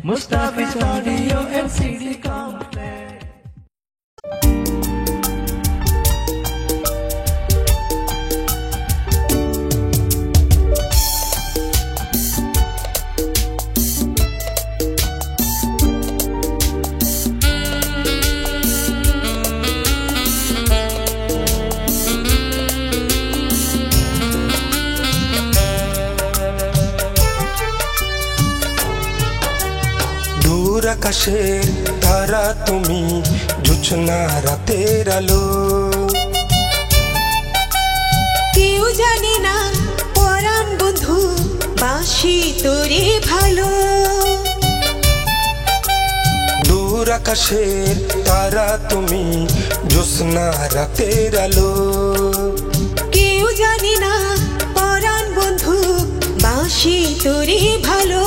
Mustafiz Audio and CD Complex. আকাশের তারা তুমি জোছনা রাতের আলো কেউ জানে না পরাণ বন্ধু বাসি তোরে ভালো দূর আকাশের তারা তুমি জোছনা রাতের আলো কেউ জানে না পরাণ বন্ধু বাসি তোরে ভালো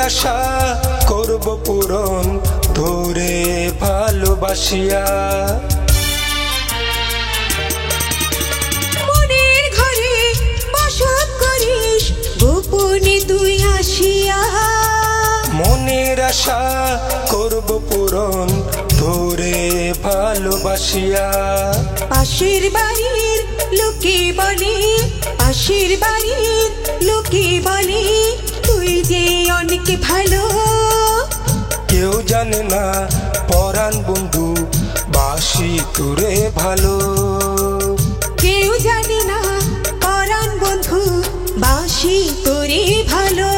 আশা করব পূরণ তোরে ভালোবাসিয়া মনের ঘরে বসত করিস গোপনে তুই আসিয়া মনের আশা করব পূরণ তোরে ভালোবাসিয়া পাশের বাড়ির লোকে বলে পাশের বাড়ির লোকে বলে তুই যে অনেক ভালো কেউ জানে না পরাণ বন্ধু বাসি তোরে ভালো কেউ জানে না পরাণ বন্ধু বাসি তোরে ভালো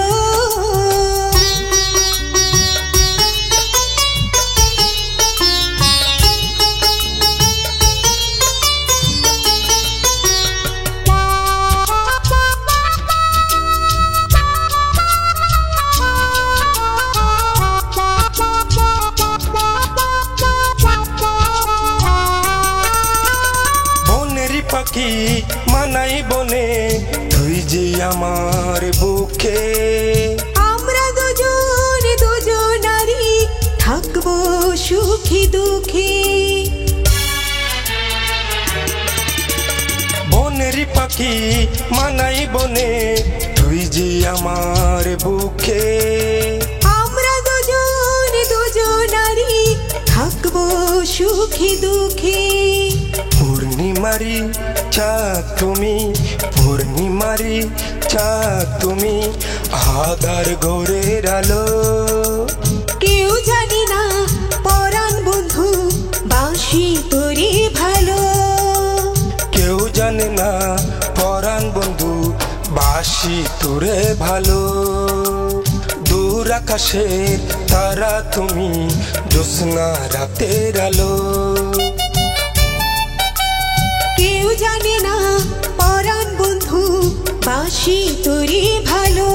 পাখি মানাই বনে তুই যে আমার বুকে আমরা দুজনারি থাকবো সুখী দুঃখী বনের পাখি মানাই বনে তুই যে আমার বুকে আমরা দুজনারি থাকবো সুখী দুঃখী পূর্ণিমারি চাঁদ তুমি পূর্ণিমারি চাঁদ তুমি আধার ঘরের আলো কেউ জানে না পরাণ বন্ধু বাসি তোরে ভালো কেউ জানে না পরাণ বন্ধু বাসি তোরে ভালো দূর আকাশের তারা তুমি জোছনা রাতের আলো কেউ জানে না পরাণ বন্ধু বাসি তোরে ভালো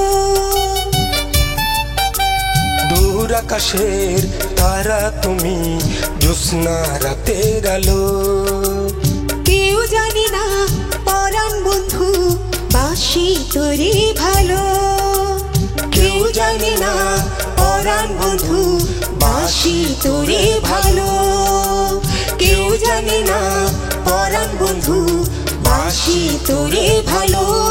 দূর আকাশের তারা তুমি জোছনা রাতের আলো কেউ জানে না পরাণ বন্ধু বাসি তোরে ভালো কেউ জানে না পরাণ বন্ধু বাসি তোরে ভালো কেউ জানে না পরাণ বন্ধু বাসি তোরে ভালো।